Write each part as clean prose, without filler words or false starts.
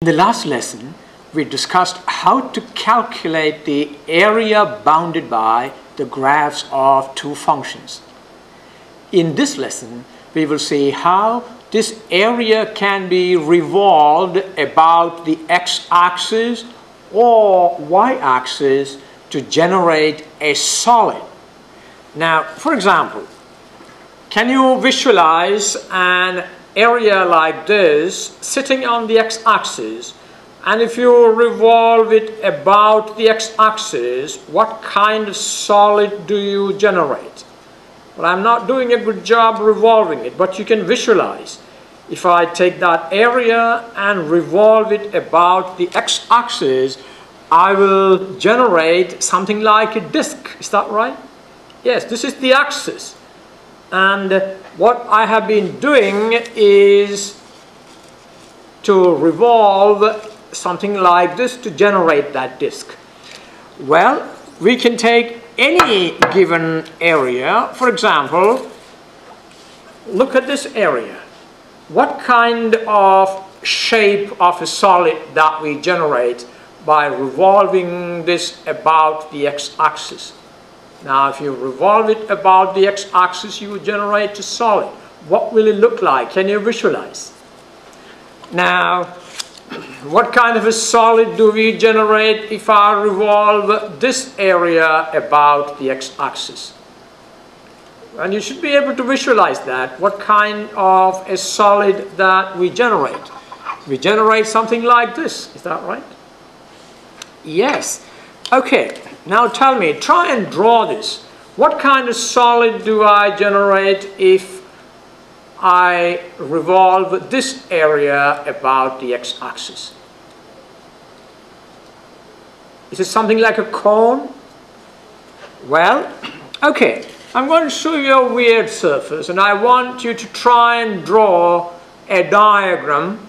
the last lesson, we discussed how to calculate the area bounded by the graphs of two functions. In this lesson, we will see how this area can be revolved about the x-axis or y-axis to generate a solid. Now, for example, can you visualize an area like this sitting on the x-axis, and if you revolve it about the x-axis, what kind of solid do you generate? Well, I'm not doing a good job revolving it, but you can visualize. If I take that area and revolve it about the x-axis, I will generate something like a disk. Is that right? Yes, this is the axis. And what I have been doing is to revolve something like this to generate that disk. Well, we can take any given area. For example, look at this area. What kind of shape of a solid that we generate by revolving this about the x-axis? Now, if you revolve it about the x-axis, you will generate a solid. What will it look like? Can you visualize? Now, what kind of a solid do we generate if I revolve this area about the x-axis? And you should be able to visualize that. What kind of a solid that we generate? We generate something like this. Is that right? Yes. Okay. Now tell me, try and draw this. What kind of solid do I generate if I revolve this area about the x-axis? Is it something like a cone? Well, okay. I'm going to show you a weird surface, and I want you to try and draw a diagram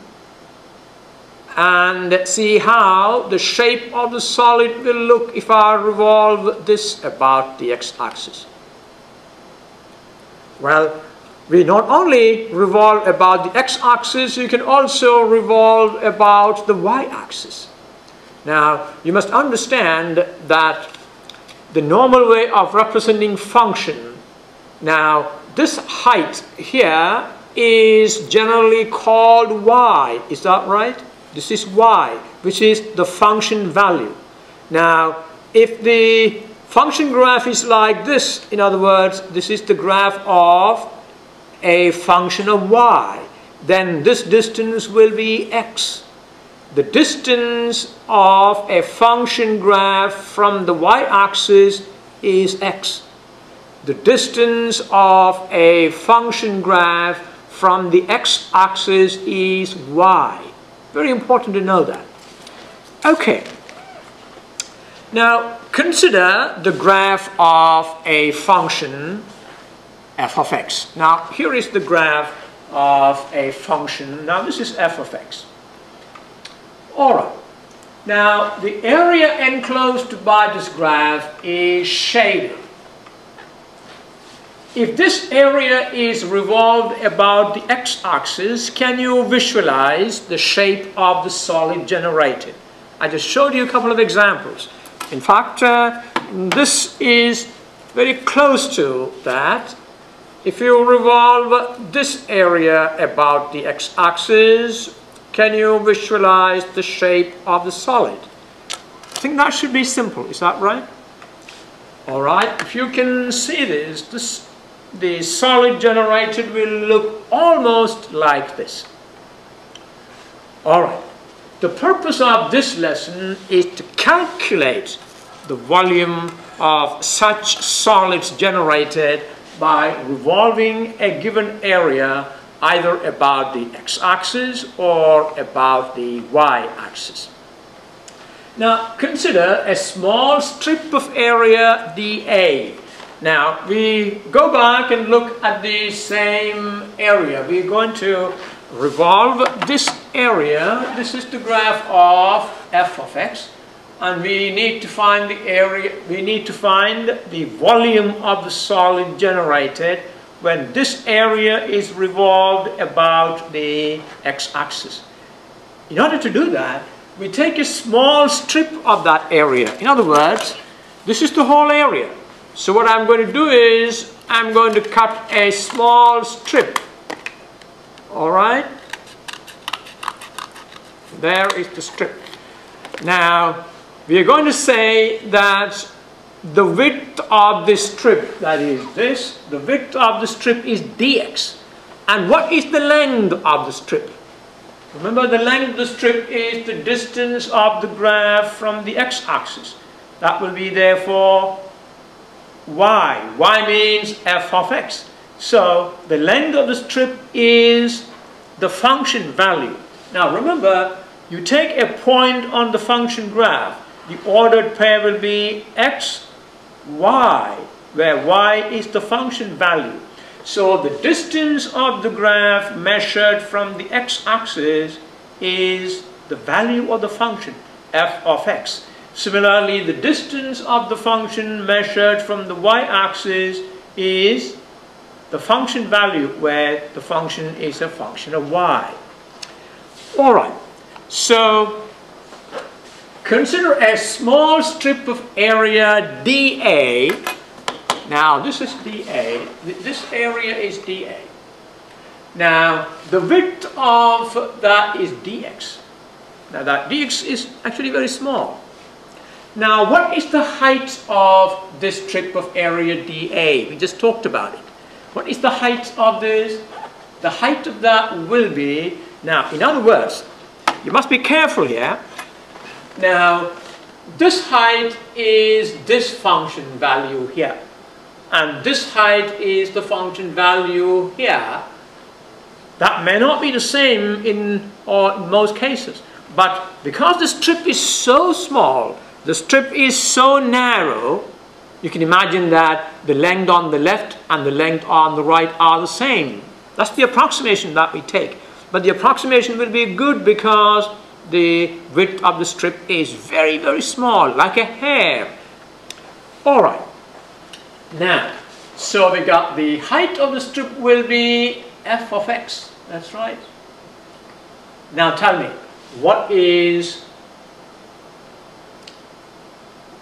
and see how the shape of the solid will look if I revolve this about the x-axis. Well, we not only revolve about the x-axis, you can also revolve about the y-axis. Now, you must understand that the normal way of representing function, now this height here is generally called y. Is that right? This is y, which is the function value. Now, if the function graph is like this, in other words, this is the graph of a function of y, then this distance will be x. The distance of a function graph from the y-axis is x. The distance of a function graph from the x-axis is y. Very important to know that. Okay. Now, consider the graph of a function f of x. Now, here is the graph of a function. Now, this is f of x. All right. Now, the area enclosed by this graph is shaded. If this area is revolved about the x-axis, can you visualize the shape of the solid generated? I just showed you a couple of examples. In fact, this is very close to that. If you revolve this area about the x-axis, can you visualize the shape of the solid? I think that should be simple. Is that right? All right. If you can see this, the solid generated will look almost like this. All right. The purpose of this lesson is to calculate the volume of such solids generated by revolving a given area either about the x-axis or about the y-axis. Now consider a small strip of area dA. Now we go back and look at the same area. We're going to revolve this area. This is the graph of f of x, and we need to find the area, we need to find the volume of the solid generated when this area is revolved about the x-axis. in order to do that, we take a small strip of that area. In other words, this is the whole area. So what I'm going to do is, I'm going to cut a small strip. All right? There is the strip. Now, we are going to say that the width of this strip, that is this, the width of the strip is dx. And what is the length of the strip? Remember, the length of the strip is the distance of the graph from the x-axis. That will be therefore y. Y means f of x. So the length of the strip is the function value. Now remember, you take a point on the function graph. The ordered pair will be x, y, where y is the function value. So the distance of the graph measured from the x-axis is the value of the function, f of x. Similarly, the distance of the function measured from the y-axis is the function value, where the function is a function of y. All right, so consider a small strip of area dA. Now this is dA, this area is dA. Now the width of that is dx. Now that dx is actually very small. Now what is the height of this strip of area dA? We just talked about it. What is the height of this? The height of that will be, now in other words, you must be careful here. Now this height is this function value here. And this height is the function value here. That may not be the same in most cases. But because the strip is so small, the strip is so narrow, you can imagine that the length on the left and the length on the right are the same. That's the approximation that we take. But the approximation will be good because the width of the strip is very, very small, like a hair. All right. Now, so we got the height of the strip will be f of x. That's right. Now tell me, what is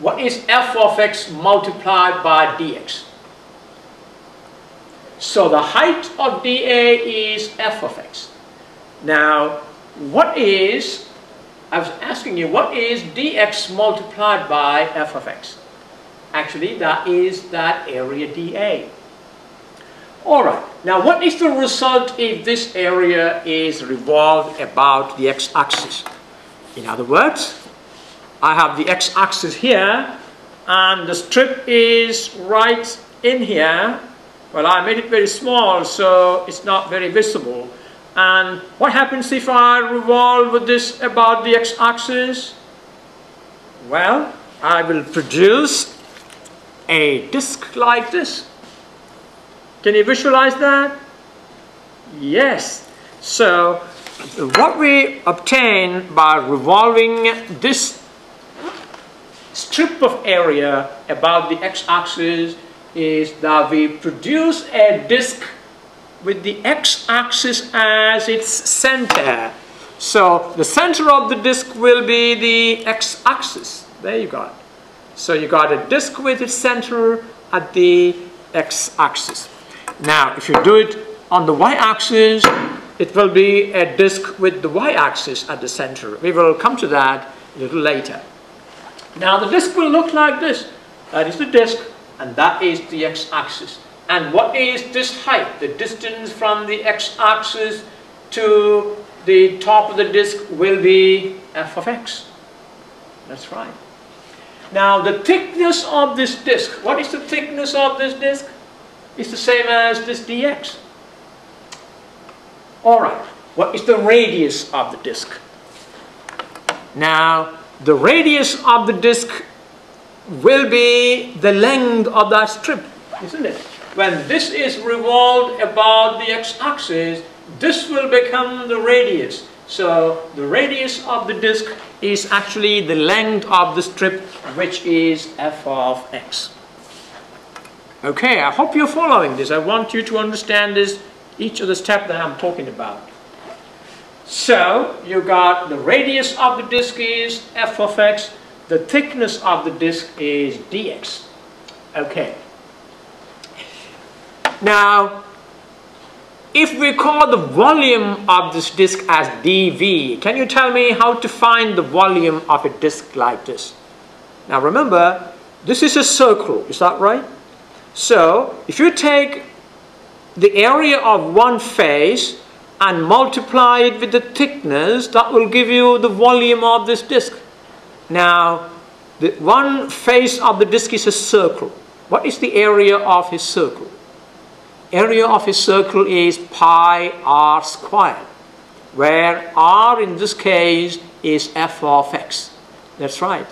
f of x multiplied by dx? So the height of dA is f of x. Now, I was asking you, what is dx multiplied by f of x? Actually, that is that area dA. All right. Now, what is the result if this area is revolved about the x-axis? In other words, I have the x-axis here, and the strip is right in here. Well, I made it very small, so it's not very visible. And what happens if I revolve this about the x-axis? Well, I will produce a disk like this. Can you visualize that? Yes. So what we obtain by revolving this strip of area about the x-axis is that we produce a disk with the x-axis as its center. So the center of the disk will be the x-axis. There you got it. So you got a disk with its center at the x-axis. Now, if you do it on the y-axis, it will be a disk with the y-axis at the center. We will come to that a little later. Now, the disk will look like this. That is the disk, and that is the x-axis. And what is this height? The distance from the x-axis to the top of the disk will be f of x. That's right. Now, the thickness of this disk, what is the thickness of this disk? It's the same as this dx. All right. What is the radius of the disk? Now, the radius of the disk will be the length of that strip, isn't it? When this is revolved about the x-axis, this will become the radius. So the radius of the disk is actually the length of the strip, which is f of x. Okay, I hope you're following this. I want you to understand this, each of the steps that I'm talking about. So you got the radius of the disk is f of x, the thickness of the disk is dx. Okay. Now, if we call the volume of this disk as dV, can you tell me how to find the volume of a disk like this? Now remember, this is a circle, is that right? So, if you take the area of one face and multiply it with the thickness, that will give you the volume of this disk. Now, the one face of the disk is a circle. What is the area of his circle? Area of his circle is pi r squared, where r in this case is f of x. That's right.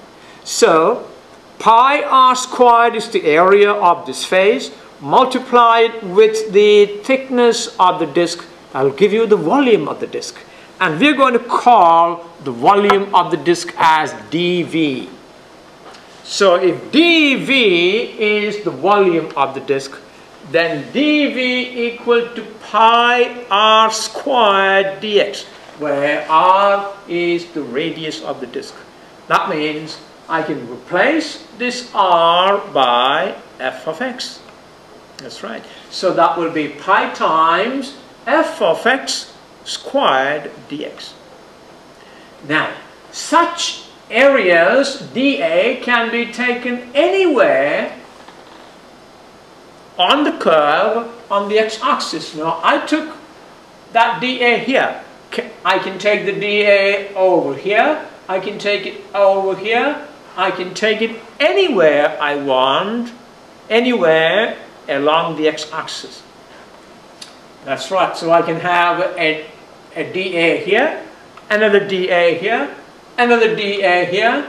So, pi r squared is the area of this face, multiplied with the thickness of the disk. That will give you the volume of the disk. And we're going to call the volume of the disk as dV. So if dV is the volume of the disk, then dV equal to pi r squared dx, where r is the radius of the disk. That means I can replace this r by f of x. That's right. So that will be pi times f of x squared dx. Now, such areas dA can be taken anywhere on the curve on the x-axis. Now, I took that dA here. I can take the dA over here. I can take it over here. I can take it anywhere I want, anywhere along the x-axis. That's right. So I can have a dA here, another dA here, another dA here,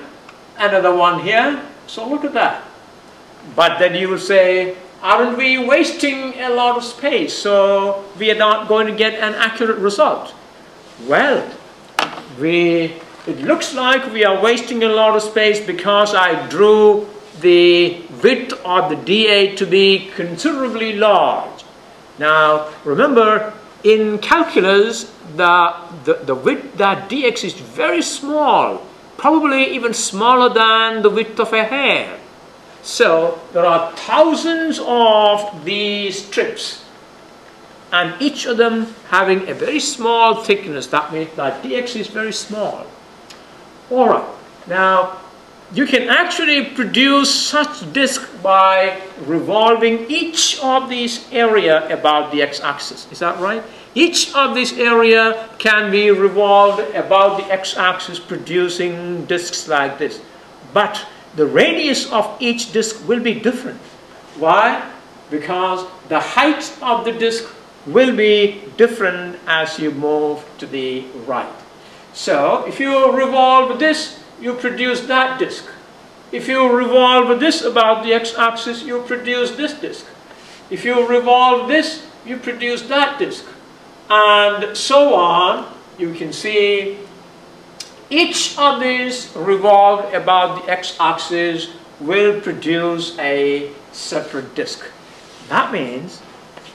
another one here. So look at that. But then you will say, aren't we wasting a lot of space, so we are not going to get an accurate result? Well, it looks like we are wasting a lot of space because I drew the width of the dA to be considerably large. Now, remember, in calculus, the width, that dx is very small, probably even smaller than the width of a hair. So there are thousands of these strips, and each of them having a very small thickness. That means that dx is very small. All right. Now, you can actually produce such disk by revolving each of these area about the x-axis. Is that right? Each of this area can be revolved about the x-axis, producing disks like this. But the radius of each disk will be different. Why? Because the height of the disk will be different as you move to the right. So, if you revolve this, you produce that disk. If you revolve this about the x-axis, you produce this disk. If you revolve this, you produce that disk. And so on. You can see each of these revolved about the x-axis will produce a separate disk. That means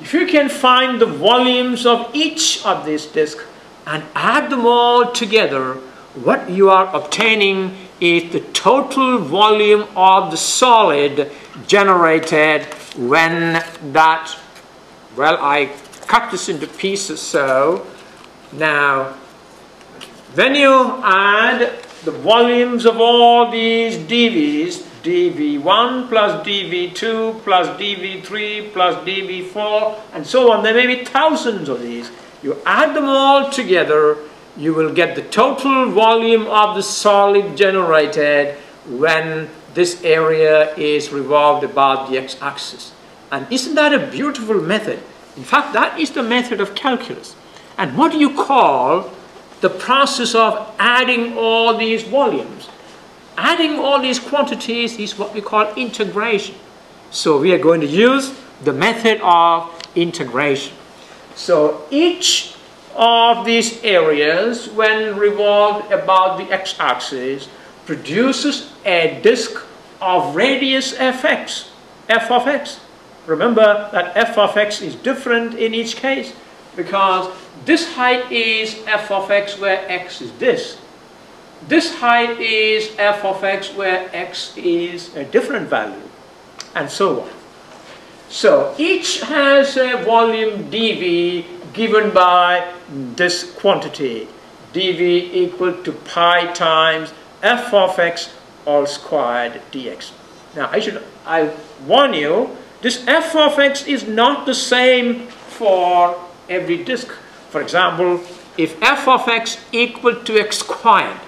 if you can find the volumes of each of these disks and add them all together, what you are obtaining is the total volume of the solid generated when that, well, I cut this into pieces. So now when you add the volumes of all these dVs, dV1 plus dV2 plus dV3 plus dV4 and so on, there may be thousands of these. You add them all together, you will get the total volume of the solid generated when this area is revolved about the x-axis. And isn't that a beautiful method? In fact, that is the method of calculus. And what do you call the process of adding all these volumes? Adding all these quantities is what we call integration. So we are going to use the method of integration. So each of these areas, when revolved about the x-axis, produces a disk of radius fx, f of x. Remember that f of x is different in each case. because this height is f of x where x is this. This height is f of x where x is a different value, and so on. So each has a volume dV given by this quantity, dV equal to pi times f of x all squared dx. Now I warn you, this f of x is not the same for every disk. For example, if f of x equal to x squared,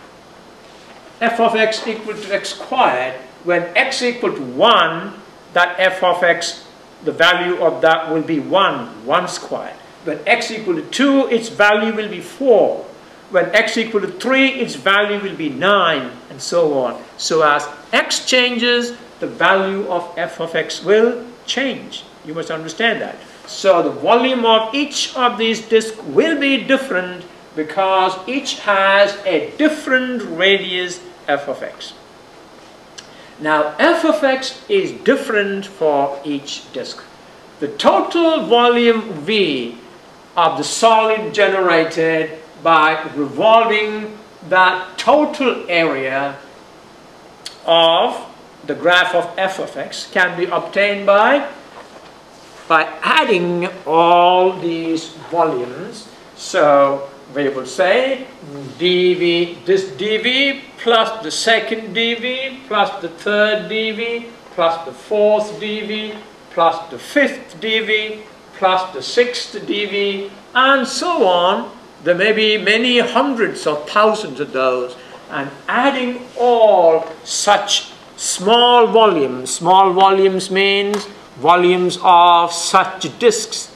f of x equal to x squared, when x equal to 1, that f of x, the value of that will be 1 squared. When x equal to 2, its value will be 4. When x equal to 3, its value will be 9, and so on. So as x changes, the value of f of x will change. You must understand that. So the volume of each of these disks will be different because each has a different radius f of x. Now f of x is different for each disk. The total volume V of the solid generated by revolving that total area of the graph of f of x can be obtained by adding all these volumes. So we will say dV, this dV plus the second dV plus the third dV plus the fourth dV plus the fifth dV plus the sixth dV, and so on. There may be many hundreds or thousands of those, and adding all such small volumes means volumes of such disks,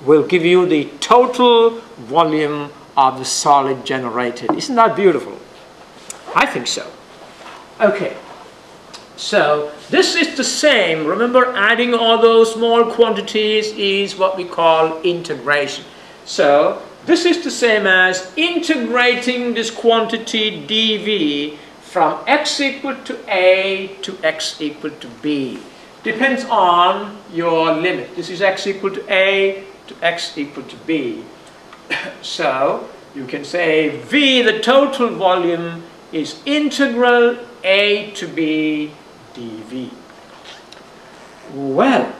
will give you the total volume of the solid generated. Isn't that beautiful? I think so. Okay, so this is the same. Remember, adding all those small quantities is what we call integration. So this is the same as integrating this quantity dV from x equal to a to x equal to b. Depends on your limit. This is x equal to a to x equal to b. So you can say V, the total volume, is integral a to b dV. Well,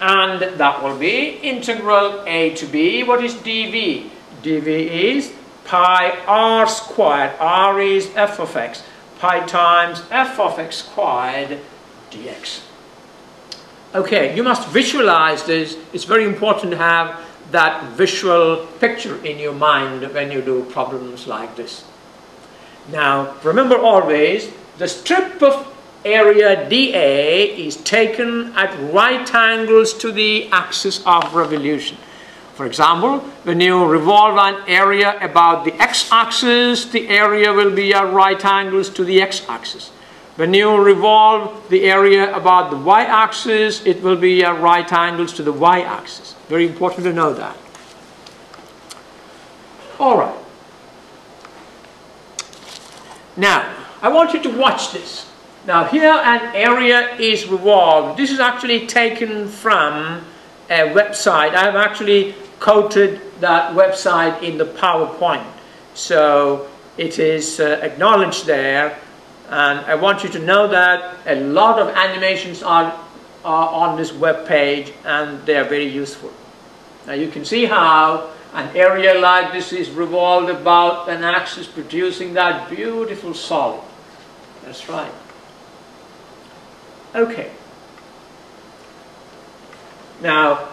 and that will be integral a to b. What is dV? dV is pi r squared. R is f of x. Pi times f of x squared dx. Okay, you must visualize this. It's very important to have that visual picture in your mind when you do problems like this. Now, remember always, the strip of area dA is taken at right angles to the axis of revolution. For example, when you revolve an area about the x-axis, the area will be at right angles to the x-axis. When you revolve the area about the y-axis, it will be at right angles to the y-axis. Very important to know that. All right. Now, I want you to watch this. Now, here an area is revolved. This is actually taken from a website. I have actually quoted that website in the PowerPoint. So it is acknowledged there. And I want you to know that a lot of animations are on this web page, and they are very useful. Now you can see how an area like this is revolved about an axis, producing that beautiful solid. That's right. Okay. Now,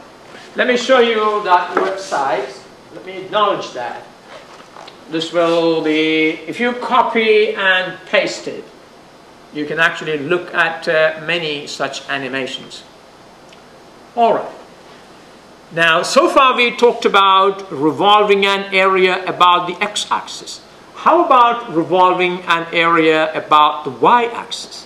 let me show you that website. Let me acknowledge that. This will be, if you copy and paste it, you can actually look at many such animations. All right. Now, so far we talked about revolving an area about the x-axis. How about revolving an area about the y-axis?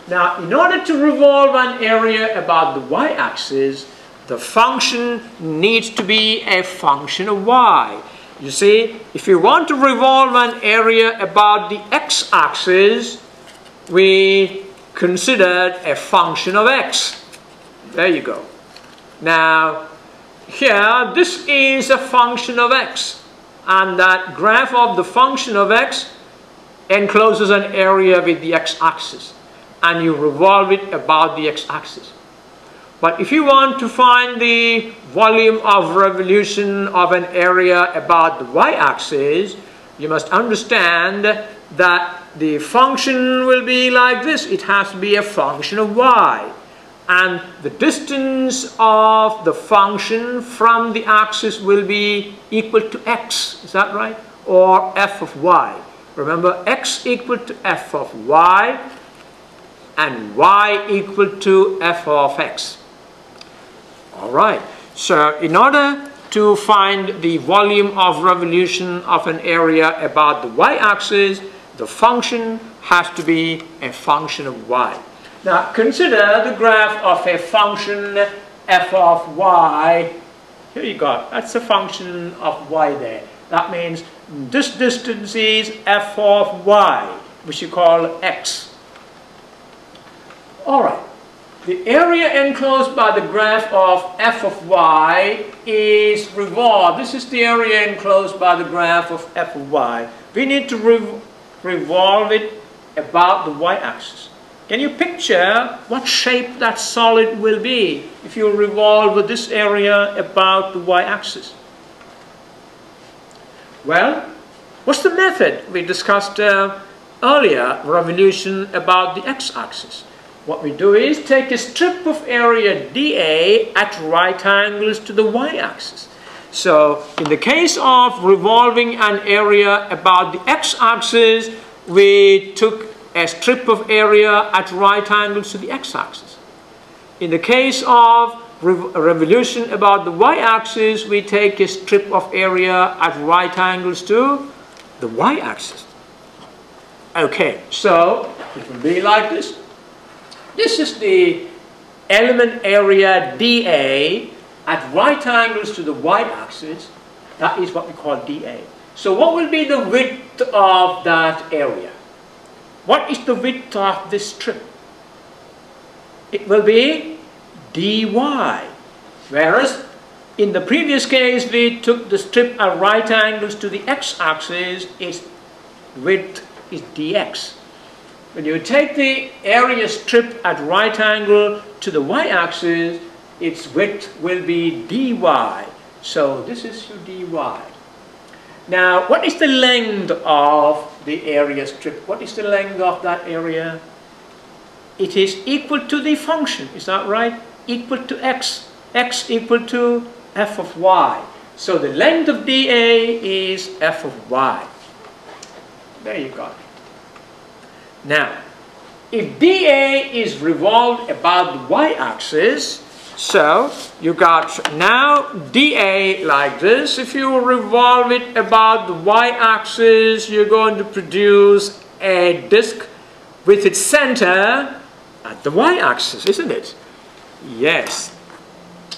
Now, in order to revolve an area about the y-axis, the function needs to be a function of y. You see, if you want to revolve an area about the x-axis, we considered a function of x. There you go. Now, here this is a function of x, and that graph of the function of x encloses an area with the x-axis, and you revolve it about the x-axis. But if you want to find the volume of revolution of an area about the y-axis, you must understand that the function will be like this. It has to be a function of y, and the distance of the function from the axis will be equal to x. Is that right? Or f of y. Remember, x equal to f of y and y equal to f of x. All right. So in order to find the volume of revolution of an area about the y-axis, the function has to be a function of y. Now consider the graph of a function f of y. Here you go. That's a function of y there. That means this distance is f of y, which you call x. All right. The area enclosed by the graph of f of y is revolved. This is the area enclosed by the graph of f of y. We need to revolve it about the y-axis. Can you picture what shape that solid will be if you revolve this area about the y-axis? Well, what's the method we discussed earlier, revolution about the x-axis? What we do is take a strip of area dA at right angles to the y-axis. So in the case of revolving an area about the x-axis, we took a strip of area at right angles to the x-axis. In the case of revolution about the y-axis, we take a strip of area at right angles to the y-axis. Okay, so it will be like this. This is the element area dA at right angles to the y-axis. That is what we call dA. So what will be the width of that area? What is the width of this strip? It will be dy. Whereas in the previous case we took the strip at right angles to the x-axis, its width is dx. When you take the area strip at right angle to the y-axis, its width will be dy. So this is your dy. Now, what is the length of the area strip? What is the length of that area? It is equal to the function, is that right? Equal to x. X equal to f of y. So the length of dA is f of y. There you go. Now, if dA is revolved about the y-axis, so you got now dA like this. If you revolve it about the y-axis, you're going to produce a disk with its center at the y-axis, isn't it? Yes.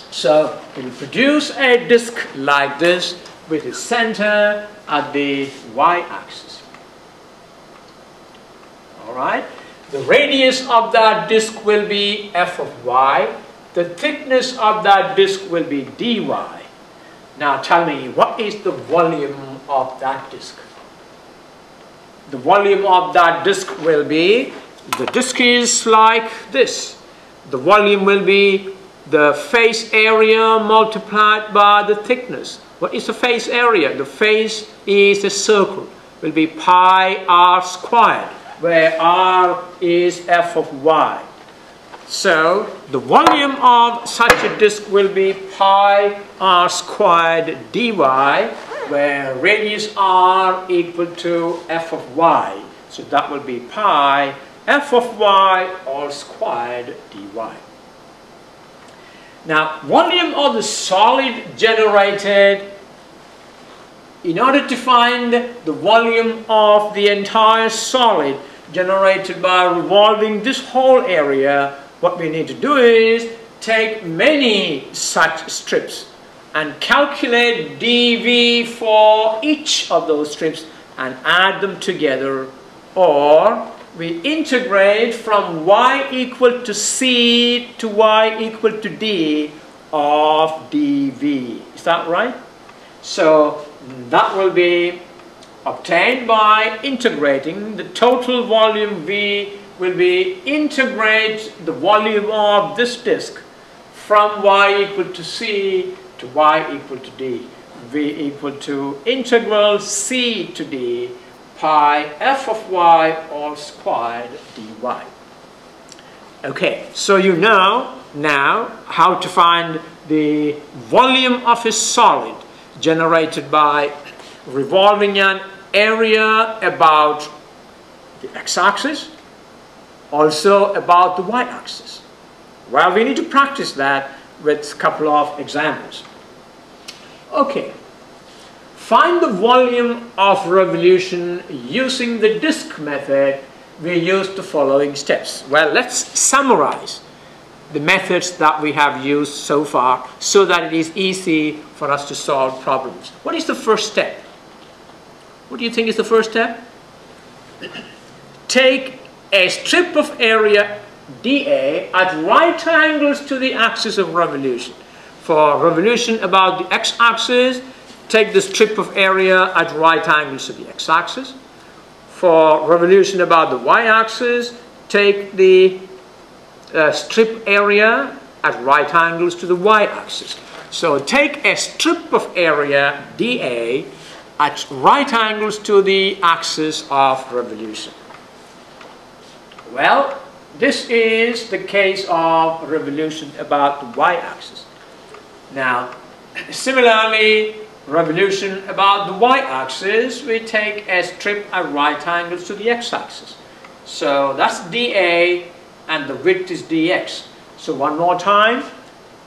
So it will produce a disk like this with its center at the y-axis. All right. The radius of that disk will be f of y. The thickness of that disk will be dy. Now tell me, what is the volume of that disk? The volume of that disk will be, the disk is like this. The volume will be the face area multiplied by the thickness. What is the face area? The face is a circle. Will be pi r squared, where r is f of y. So the volume of such a disk will be pi r squared dy, where radius r equal to f of y. So that will be pi f of y all squared dy. Now, volume of the solid generated, in order to find the volume of the entire solid generated by revolving this whole area, what we need to do is take many such strips and calculate dV for each of those strips and add them together, or we integrate from y equal to c to y equal to d of dV. Is that right? So that will be obtained by integrating the total volume V will be integrate the volume of this disk from y equal to c to y equal to d. V equal to integral c to d pi f of y all squared dy. Okay, so you know now how to find the volume of a solid generated by revolving an area about the x-axis, also about the y-axis. Well, we need to practice that with a couple of examples. Okay, find the volume of revolution using the disk method. We use the following steps. Well, let's summarize the methods that we have used so far so that it is easy for us to solve problems. What is the first step? What do you think is the first step? Take a strip of area dA at right angles to the axis of revolution. For revolution about the x-axis, take the strip of area at right angles to the x-axis. For revolution about the y-axis, take the strip area at right angles to the y-axis. So take a strip of area dA at right angles to the axis of revolution. Well, this is the case of revolution about the y-axis. Now, similarly, revolution about the y-axis, we take a strip at right angles to the x-axis. So that's dA and the width is dx. So one more time,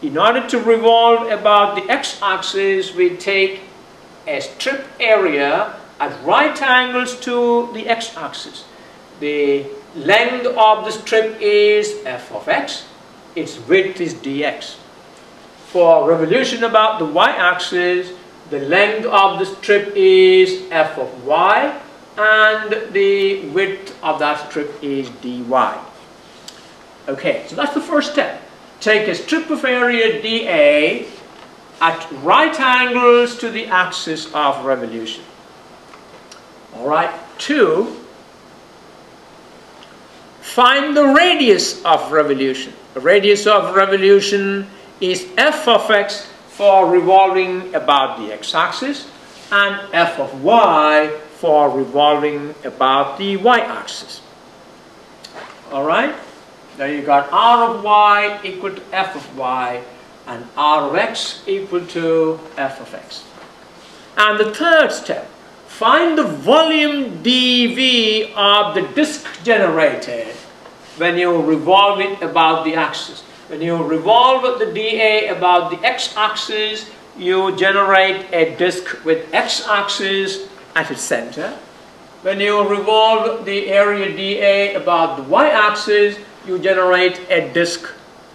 in order to revolve about the x-axis, we take a strip area at right angles to the x-axis. The length of the strip is f of x, its width is dx. For revolution about the y-axis, the length of the strip is f of y and the width of that strip is dy. Okay, so that's the first step. Take a strip of area dA at right angles to the axis of revolution. Alright, 2. Find the radius of revolution. The radius of revolution is f of x for revolving about the x-axis and f of y for revolving about the y-axis. Alright, there you got r of y equal to f of y and r of x equal to f of x. And the third step, find the volume dV of the disk generated when you revolve it about the axis. When you revolve the dA about the x-axis, you generate a disk with x-axis at its center. When you revolve the area dA about the y-axis, you generate a disk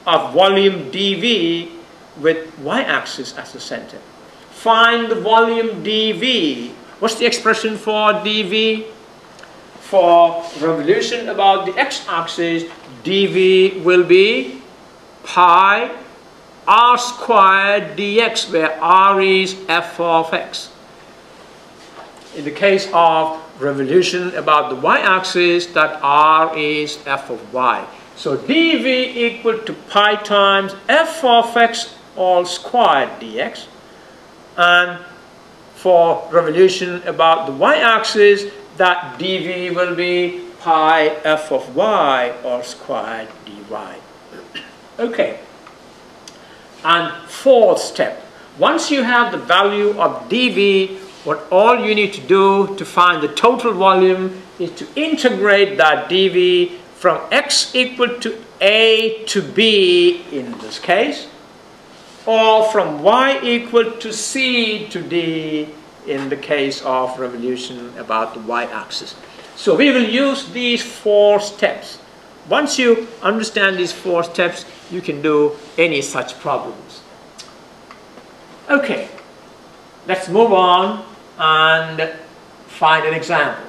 of volume dV with y-axis as the center. Find the volume dV. What's the expression for dV? For revolution about the x-axis, dV will be pi r squared dx, where r is f of x. In the case of revolution about the y-axis, that r is f of y. So dV equal to pi times f of x all squared dx. And for revolution about the y-axis, that dV will be pi f of y all squared dy. Okay. And fourth step, once you have the value of dV, what all you need to do to find the total volume is to integrate that dV from x equal to a to b in this case, or from y equal to c to d in the case of revolution about the y-axis. So we will use these 4 steps. Once you understand these 4 steps, you can do any such problems. Okay, let's move on and find an example.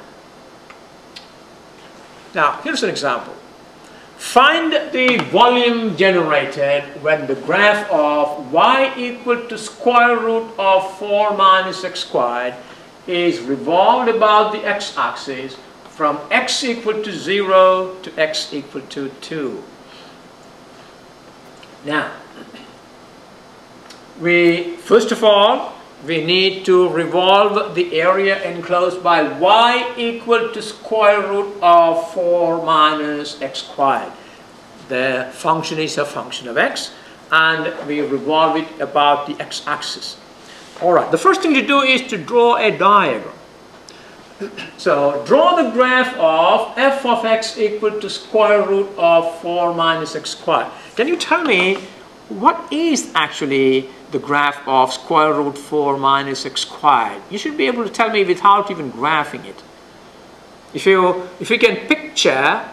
Now, here's an example. Find the volume generated when the graph of y equal to square root of 4 minus x squared is revolved about the x-axis from x equal to 0 to x equal to 2. Now, first of all, we need to revolve the area enclosed by y equal to square root of 4 minus x squared. The function is a function of x, and we revolve it about the x-axis. Alright, the first thing to do is to draw a diagram. So, draw the graph of f of x equal to square root of 4 minus x squared. Can you tell me what is actually the graph of square root 4 minus x squared? You should be able to tell me without even graphing it. If you can picture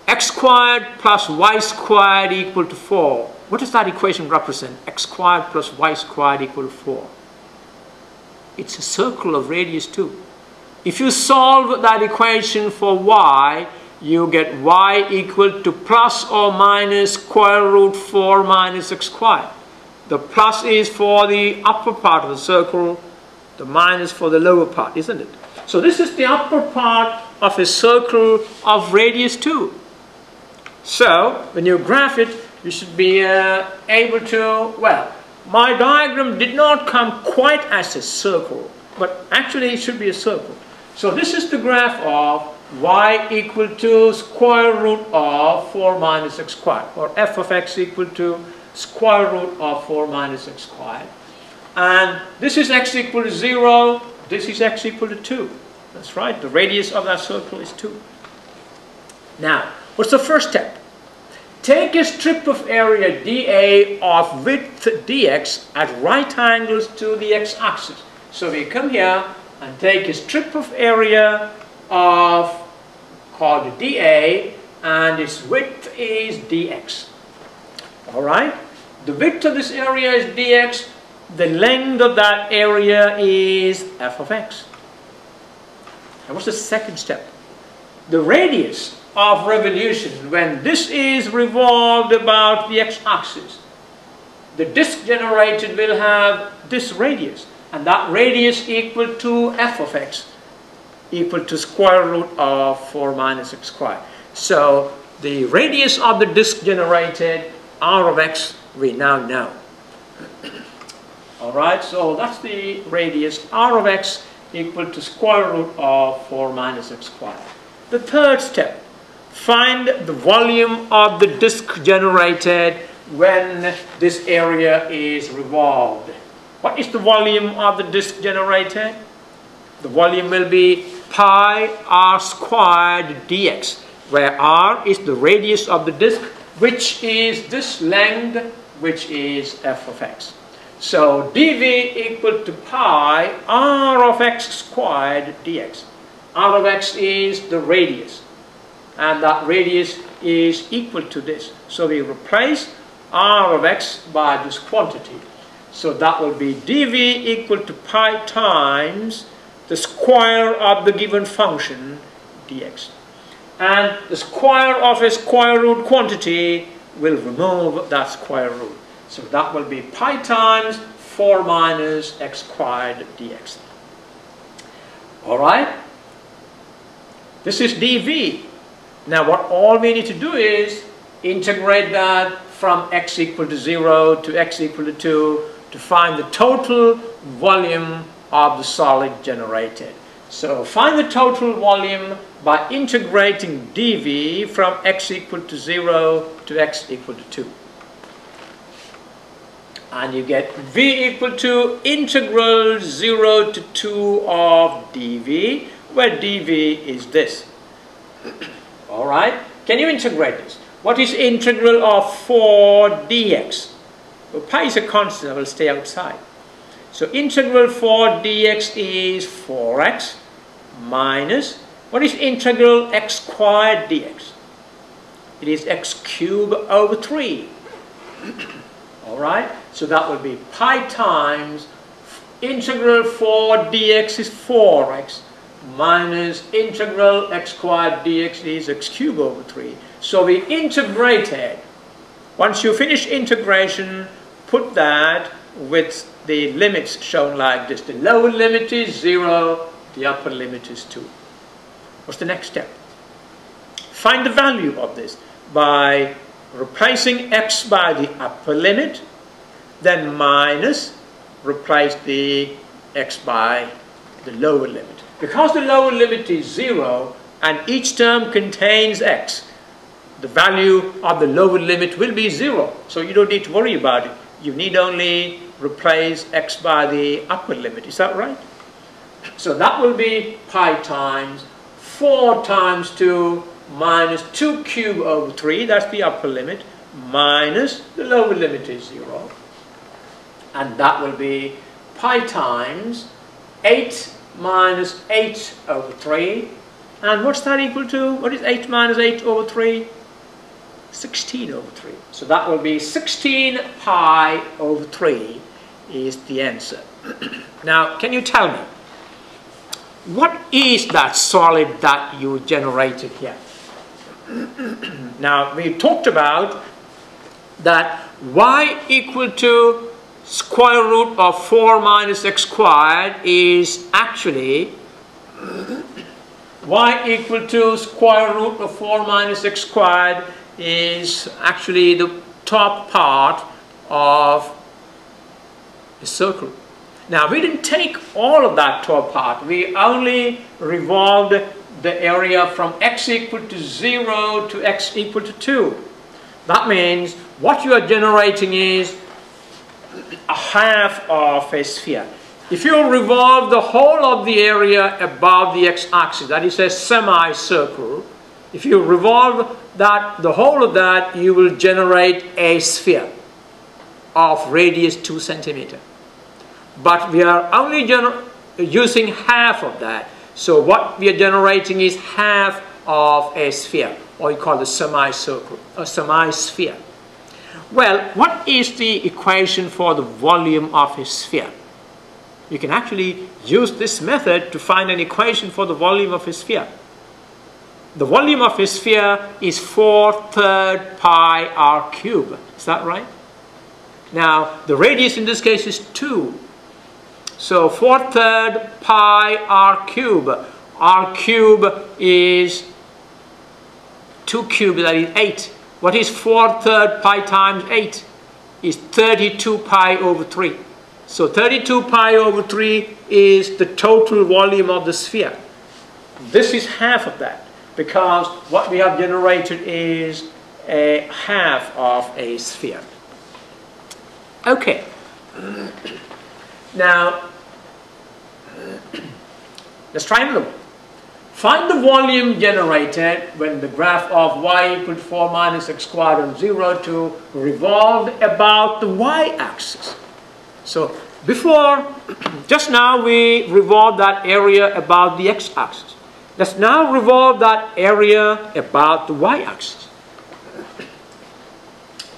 x squared plus y squared equal to 4, what does that equation represent? X squared plus y squared equal to 4. It's a circle of radius 2. If you solve that equation for y, you get y equal to plus or minus square root 4 minus x squared. The plus is for the upper part of the circle, the minus for the lower part, isn't it? So this is the upper part of a circle of radius 2. So when you graph it, you should be able to, well, my diagram did not come quite as a circle, but actually it should be a circle. So this is the graph of y equal to square root of 4 minus x squared, or f of x equal to square root of 4 minus x squared. And this is x equal to 0, this is x equal to 2. That's right, the radius of that circle is 2. Now, what's the first step? Take a strip of area dA of width dx at right angles to the x-axis. So we come here and take a strip of area of called dA, and its width is dx. Alright, the width of this area is dx, the length of that area is f of x. And what's the second step? The radius of revolution when this is revolved about the x-axis. The disk generated will have this radius, and that radius equal to f of x equal to square root of 4 minus x squared. So the radius of the disk generated, r of x, we now know. Alright, so that's the radius, r of x equal to square root of 4 minus x squared. The third step, find the volume of the disk generated when this area is revolved. What is the volume of the disk generated? The volume will be pi r squared dx, where r is the radius of the disk, which is this length, which is f of x. So dv equal to pi r of x squared dx. R of x is the radius, and that radius is equal to this. So we replace r of x by this quantity. So that will be dv equal to pi times the square of the given function dx. And the square of a square root quantity will remove that square root. So that will be pi times 4 minus x squared dx. Alright? This is dv. Now what all we need to do is integrate that from x equal to 0 to x equal to 2 to find the total volume of the solid generated. So find the total volume by integrating dv from x equal to 0 to x equal to 2. And you get v equal to integral 0 to 2 of dv, where dv is this. Alright, can you integrate this? What is integral of 4 dx? Well, pi is a constant, I will stay outside. So integral 4 dx is 4x minus, what is integral x squared dx? It is x cubed over 3. Alright, so that will be pi times integral 4 dx is 4x minus integral x squared dx is x cubed over 3. So we integrated. Once you finish integration, put that with the limits shown like this. The lower limit is 0, the upper limit is 2. What's the next step? Find the value of this by replacing x by the upper limit, then minus, replace the x by the lower limit. Because the lower limit is 0 and each term contains x, the value of the lower limit will be 0. So you don't need to worry about it. You need only replace x by the upper limit. Is that right? So that will be pi times 4 times 2 minus 2 cubed over 3. That's the upper limit. Minus the lower limit is 0. And that will be pi times 8 minus 8 over 3. And what's that equal to? What is 8 minus 8 over 3? 16 over 3. So that will be 16 pi over 3 is the answer. Now, can you tell me, what is that solid that you generated here? Now, we talked about that y equal to square root of 4 minus x squared is actually y equal to square root of 4 minus x squared is actually the top part of a circle. Now, we didn't take all of that top part. We only revolved the area from x equal to 0 to x equal to 2. That means what you are generating is a half of a sphere. If you revolve the whole of the area above the x-axis, that is a semicircle, if you revolve that, the whole of that, you will generate a sphere of radius 2 centimeters. But we are only using half of that. So what we are generating is half of a sphere, or you call it a semicircle, a semi-sphere. Well, what is the equation for the volume of a sphere? You can actually use this method to find an equation for the volume of a sphere. The volume of a sphere is 4/3 pi r cubed. Is that right? Now, the radius in this case is 2. So 4/3 pi r cubed. R cubed is 2 cubed, that is 8. What is 4/3 pi times 8? Is 32 pi over 3. So 32 pi over 3 is the total volume of the sphere. This is half of that, because what we have generated is a half of a sphere. Okay. Now, let's try another one. Find the volume generated when the graph of y equal to 4 minus x squared on 0 to revolve about the y-axis. So before, just now we revolved that area about the x-axis. Let's now revolve that area about the y-axis.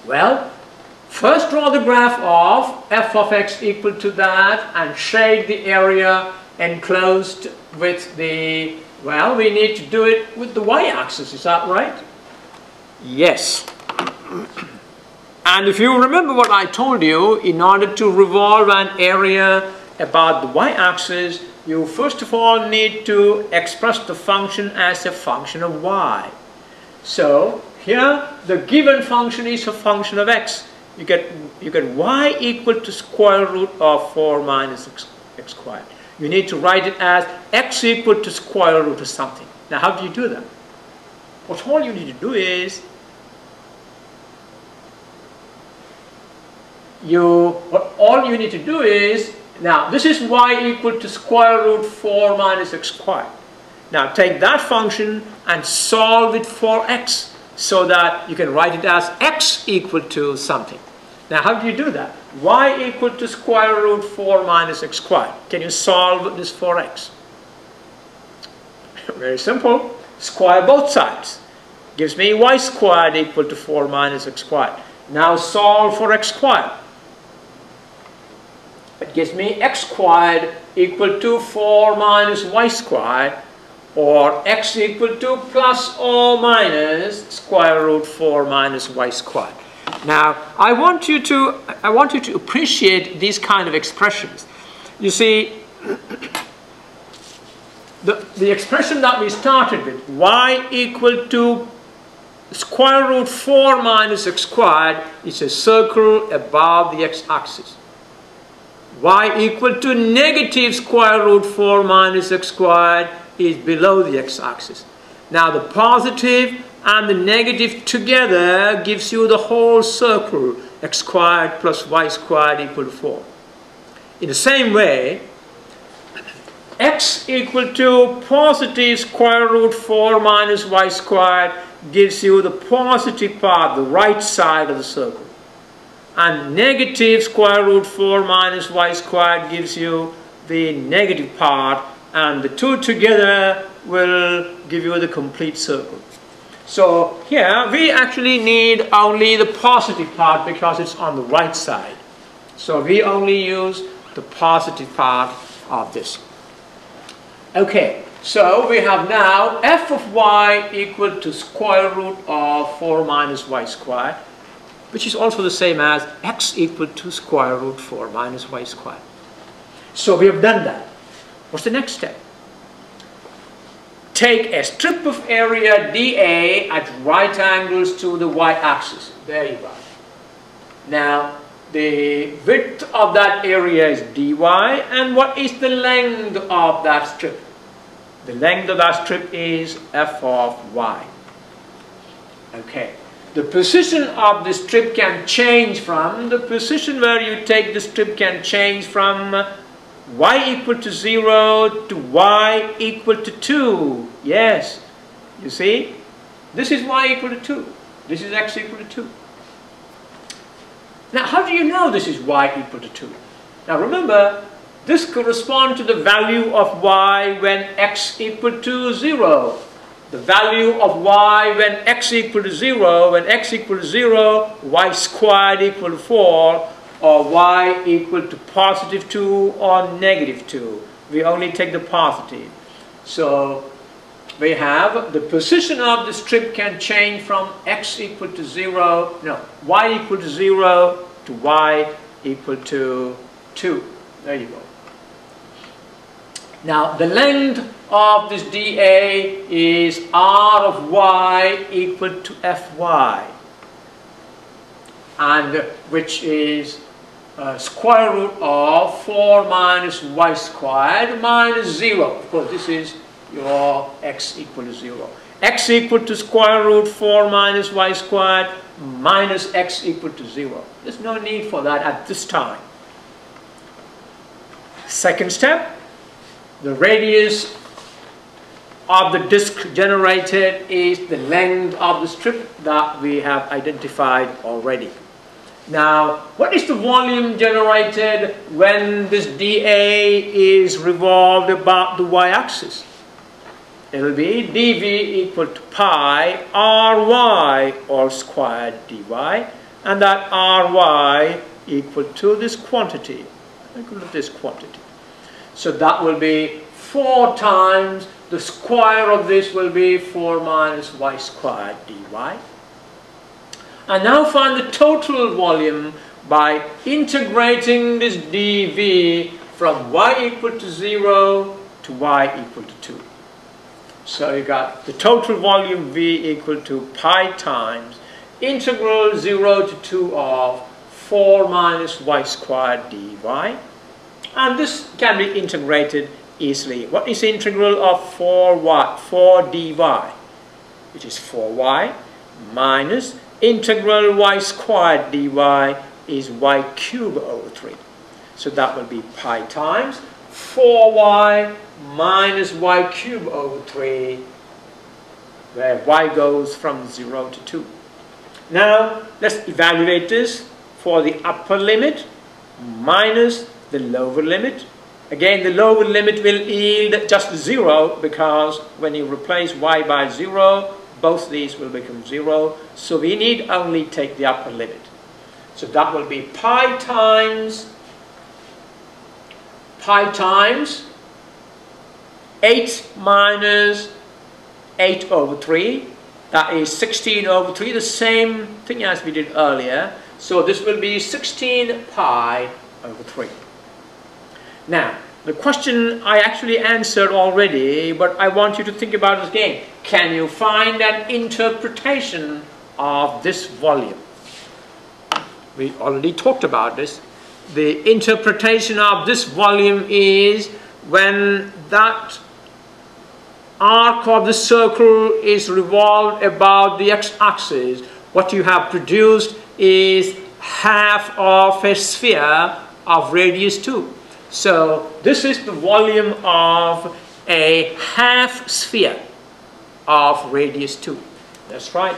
Well, first draw the graph of f of x equal to that and shade the area enclosed with the, well, we need to do it with the y-axis, is that right? Yes. And if you remember what I told you, in order to revolve an area about the y-axis, you first of all need to express the function as a function of y. So here the given function is a function of x. You get y equal to square root of 4 minus x squared. You need to write it as x equal to square root of something. Now how do you do that? What all you need to do is now this is y equal to square root 4 minus x squared. Now take that function and solve it for x so that you can write it as x equal to something. Now how do you do that? Y equal to square root 4 minus x squared. Can you solve this for x? Very simple. Square both sides. Gives me y squared equal to 4 minus x squared. Now solve for x squared. gives me x squared equal to 4 minus y squared, or x equal to plus or minus square root 4 minus y squared. Now, I want you to appreciate these kind of expressions. You see, the expression that we started with, y equal to square root 4 minus x squared, is a circle above the x-axis. Y equal to negative square root 4 minus x squared is below the x-axis. Now the positive and the negative together gives you the whole circle, x squared plus y squared equal to 4. In the same way, x equal to positive square root 4 minus y squared gives you the positive part, the right side of the circle. And negative square root 4 minus y squared gives you the negative part, and the two together will give you the complete circle. So here we actually need only the positive part because it's on the right side. So we only use the positive part of this. Okay, so we have now f of y equal to square root of 4 minus y squared, which is also the same as x equal to square root 4 minus y squared. So we have done that. What's the next step? Take a strip of area dA at right angles to the y-axis. There you go. Now, the width of that area is dy, and what is the length of that strip? The length of that strip is f of y. Okay. The position of the strip can change from, the position where you take the strip can change from y equal to 0 to y equal to 2. Yes. You see? This is y equal to 2. This is x equal to 2. Now, how do you know this is y equal to 2? Now, remember, this corresponds to the value of y when x equal to 0. The value of y when x equal to 0, when x equal to 0, y squared equal to 4, or y equal to positive 2 or negative 2. We only take the positive. So we have the position of the strip can change from x equal to 0, no, y equal to 0 to y equal to 2. There you go. Now the length of this dA is r of y equal to fy, and which is square root of 4 minus y squared minus 0. Of course, this is your x equal to 0. X equal to square root 4 minus y squared minus x equal to 0. There's no need for that at this time. Second step, the radius of the disk generated is the length of the strip that we have identified already. Now, what is the volume generated when this dA is revolved about the y-axis? It will be dV equal to pi ry all squared dy, and that ry equal to this quantity, equal to this quantity. So that will be 4 times the square of this will be 4 minus y squared dy. And now find the total volume by integrating this dV from y equal to 0 to y equal to 2. So you got the total volume V equal to pi times integral 0 to 2 of 4 minus y squared dy. And this can be integrated easily. What is the integral of 4 dy? Which is 4y minus integral y squared dy is y cubed over 3. So that will be pi times 4y minus y cubed over 3, where y goes from 0 to 2. Now, let's evaluate this for the upper limit minus the lower limit. Again, the lower limit will yield just 0, because when you replace y by 0, both these will become 0. So we need only take the upper limit. So that will be pi times pi times 8 minus 8 over 3. That is 16 over 3, the same thing as we did earlier. So this will be 16 pi over 3. Now, the question I actually answered already, but I want you to think about it again. Can you find an interpretation of this volume? We already talked about this. The interpretation of this volume is when that arc of the circle is revolved about the x-axis, what you have produced is half of a sphere of radius 2. So this is the volume of a half sphere of radius 2. That's right.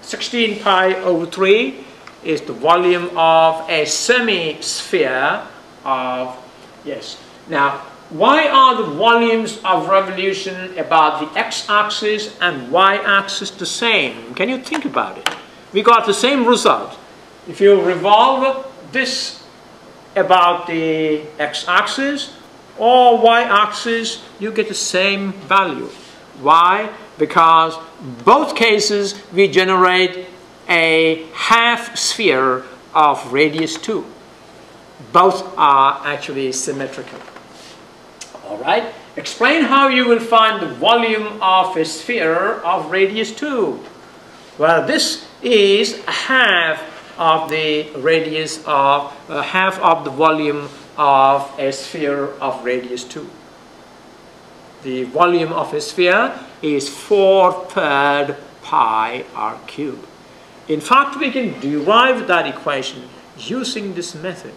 16 pi over 3 is the volume of a semi-sphere of, yes. Now, why are the volumes of revolution about the x-axis and y-axis the same? Can you think about it? We got the same result. If you revolve this about the x-axis or y-axis, you get the same value. Why? Because both cases we generate a half sphere of radius 2. Both are actually symmetrical. All right, explain how you will find the volume of a sphere of radius 2. Well, this is half of the radius of, half of the volume of a sphere of radius 2. The volume of a sphere is 4/3 pi r cubed. In fact, we can derive that equation using this method.